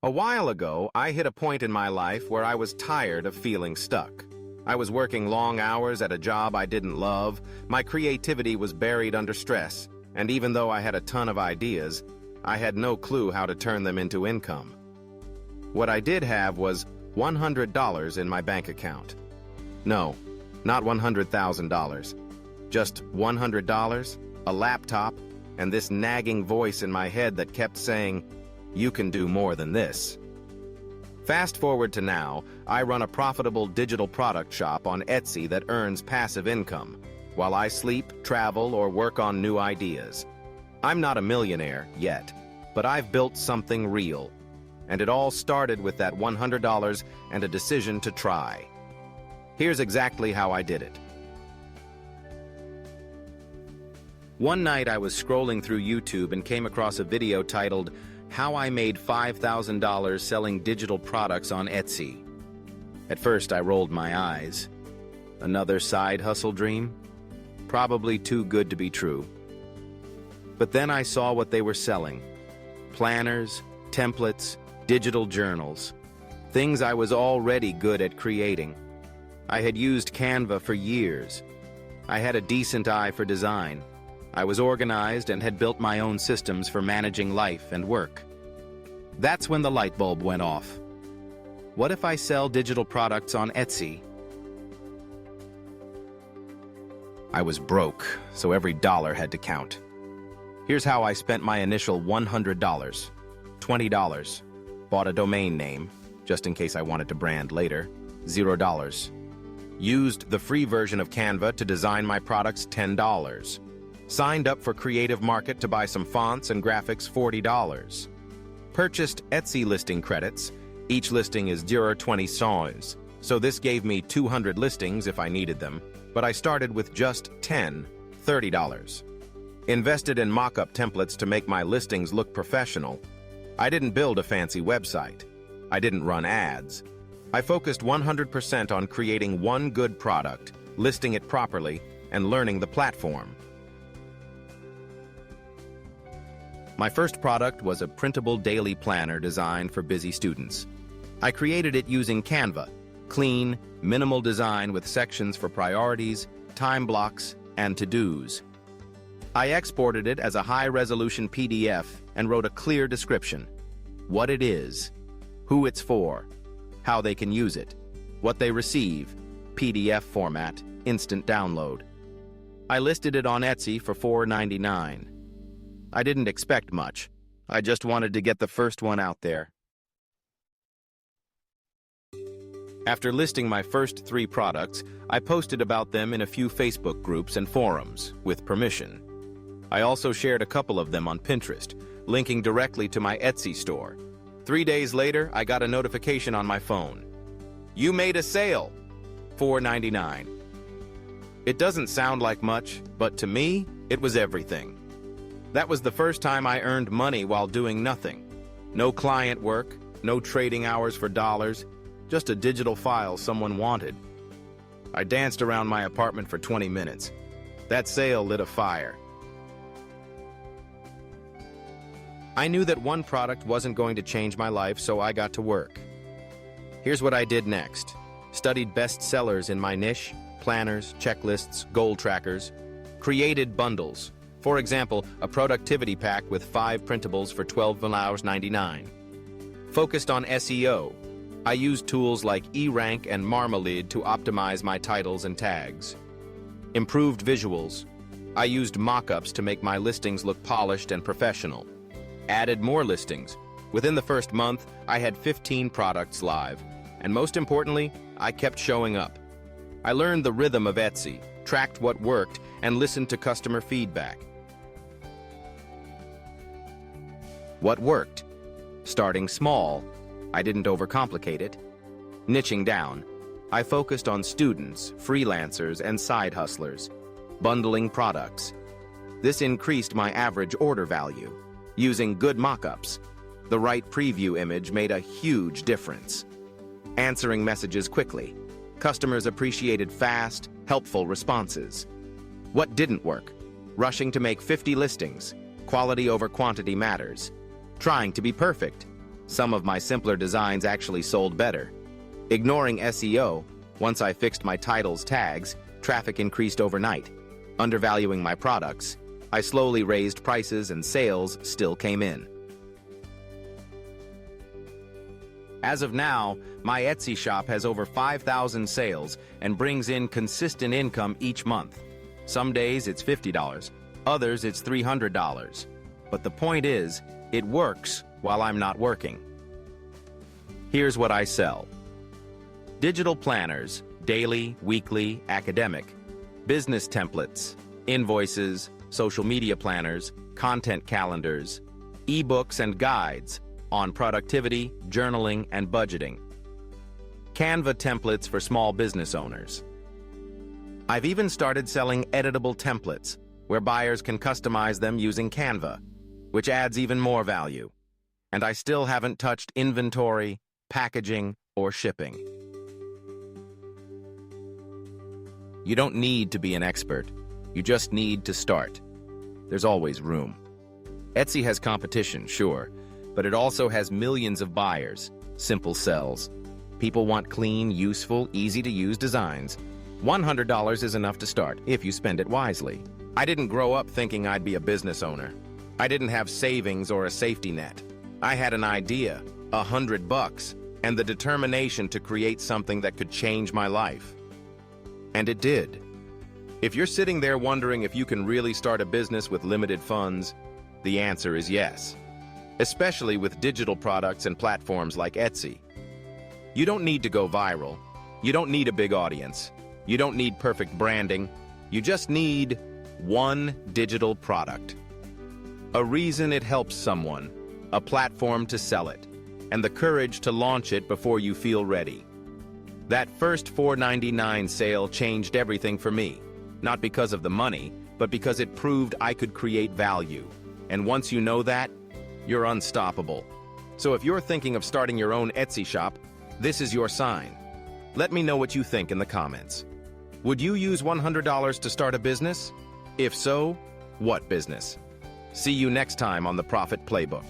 A while ago, I hit a point in my life where I was tired of feeling stuck. I was working long hours at a job I didn't love, my creativity was buried under stress, and even though I had a ton of ideas, I had no clue how to turn them into income. What I did have was $100 in my bank account. No, not $100,000. Just $100, a laptop, and this nagging voice in my head that kept saying, "You can do more than this." Fast forward to now, I run a profitable digital product shop on Etsy that earns passive income, while I sleep, travel, or work on new ideas. I'm not a millionaire yet, but I've built something real. And it all started with that $100 and a decision to try. Here's exactly how I did it. One night I was scrolling through YouTube and came across a video titled, "How I Made $5,000 Selling Digital Products on Etsy." At first I rolled my eyes. Another side hustle dream? Probably too good to be true. But then I saw what they were selling. Planners, templates, digital journals. Things I was already good at creating. I had used Canva for years. I had a decent eye for design. I was organized and had built my own systems for managing life and work. That's when the light bulb went off. What if I sell digital products on Etsy? I was broke, so every dollar had to count. Here's how I spent my initial $100. $20. Bought a domain name, just in case I wanted to brand later. $0. Used the free version of Canva to design my products. $10. Signed up for Creative Market to buy some fonts and graphics. $40. Purchased Etsy listing credits. Each listing is 0.20 cents, so this gave me 200 listings if I needed them, but I started with just $30. Invested in mock-up templates to make my listings look professional. I didn't build a fancy website. I didn't run ads. I focused 100% on creating one good product, listing it properly, and learning the platform. My first product was a printable daily planner designed for busy students. I created it using Canva, clean, minimal design with sections for priorities, time blocks, and to-dos. I exported it as a high-resolution PDF and wrote a clear description: what it is, who it's for, how they can use it, what they receive, PDF format, instant download. I listed it on Etsy for $4.99. I didn't expect much. I just wanted to get the first one out there. After listing my first 3 products, I posted about them in a few Facebook groups and forums, with permission. I also shared a couple of them on Pinterest, linking directly to my Etsy store. 3 days later, I got a notification on my phone. "You made a sale!" $4.99. It doesn't sound like much, but to me, it was everything. That was the first time I earned money while doing nothing. No client work, no trading hours for dollars, just a digital file someone wanted. I danced around my apartment for 20 minutes. That sale lit a fire. I knew that one product wasn't going to change my life, so I got to work. Here's what I did next. Studied bestsellers in my niche, planners, checklists, goal trackers. Created bundles. For example, a productivity pack with 5 printables for $12.99. Focused on SEO. I used tools like eRank and Marmalade to optimize my titles and tags. Improved visuals. I used mock-ups to make my listings look polished and professional. Added more listings. Within the first month, I had 15 products live. And most importantly, I kept showing up. I learned the rhythm of Etsy, tracked what worked, and listened to customer feedback. What worked? Starting small. I didn't overcomplicate it. Niching down. I focused on students, freelancers, and side hustlers. Bundling products. This increased my average order value. Using good mock-ups. The right preview image made a huge difference. Answering messages quickly. Customers appreciated fast, helpful responses. What didn't work? Rushing to make 50 listings. Quality over quantity matters. Trying to be perfect. Some of my simpler designs actually sold better. Ignoring SEO, once I fixed my title's tags, traffic increased overnight. Undervaluing my products, I slowly raised prices and sales still came in. As of now, my Etsy shop has over 5,000 sales and brings in consistent income each month. Some days it's $50, others it's $300. But the point is, it works while I'm not working. Here's what I sell. Digital planners, daily, weekly, academic, business templates, invoices, social media planners, content calendars, ebooks and guides on productivity, journaling, and budgeting. Canva templates for small business owners. I've even started selling editable templates where buyers can customize them using Canva, which adds even more value. And I still haven't touched inventory, packaging, or shipping. You don't need to be an expert. You just need to start. There's always room. Etsy has competition, sure, but it also has millions of buyers. Simple sells. People want clean, useful, easy-to-use designs. $100 is enough to start, if you spend it wisely. I didn't grow up thinking I'd be a business owner. I didn't have savings or a safety net. I had an idea, $100, and the determination to create something that could change my life. And it did. If you're sitting there wondering if you can really start a business with limited funds, the answer is yes. Especially with digital products and platforms like Etsy. You don't need to go viral. You don't need a big audience. You don't need perfect branding. You just need one digital product. A reason it helps someone, a platform to sell it, and the courage to launch it before you feel ready. That first $4.99 sale changed everything for me, not because of the money, but because it proved I could create value. And once you know that, you're unstoppable. So if you're thinking of starting your own Etsy shop, this is your sign. Let me know what you think in the comments. Would you use $100 to start a business? If so, what business? See you next time on the Profit Playbook.